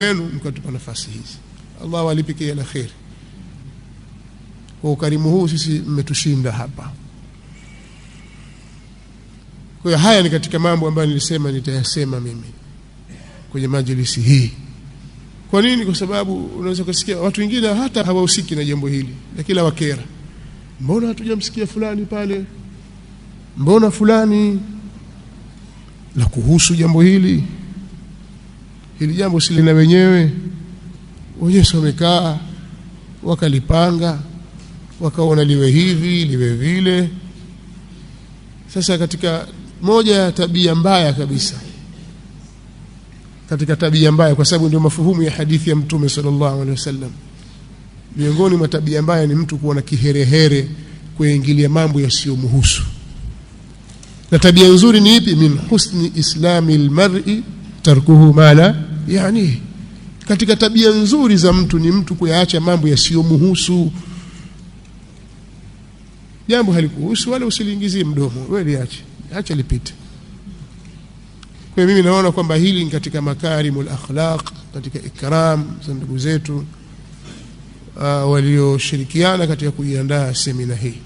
wenu mkatupa nafasi hizi. Allah walipikie la khair. Kwa ukarimu huu sisi mmetushinda hapa. Kwa haya ni katika mambo ambayo nilisema nitayasema mimi kwenye majlisi hii. Kwa nini? Kwa sababu unaweza kusikia watu wengine hata hawahusiki na jambo hili, lakini la wakera. Mbona hatujamsikia fulani pale? Mbona fulani la kuhusu jambo hili? Hili jambo si lina wenyewe wamekaa wakalipanga wakaona liwe hivi liwe vile. Sasa katika moja ya tabia mbaya kabisa, katika tabia mbaya, kwa sababu ndio mafuhumu ya hadithi ya Mtume sallallahu alaihi wasallam, miongoni mwa tabia mbaya ni mtu kuwa na kiherehere kuingilia mambo yasiyomhusu. Na tabia nzuri ni ipi? Min husni islamil mar'i tarkuhu mala yani, katika tabia nzuri za mtu ni mtu kuyaacha mambo yasiyomhusu. Jambo halikuhusu wala usiliingizie mdomo, wewe liache, acha lipite. Kwa mimi naona kwamba hili ni katika makarimul akhlaq, katika ikram za ndugu zetu walioshirikiana katika kuiandaa semina hii.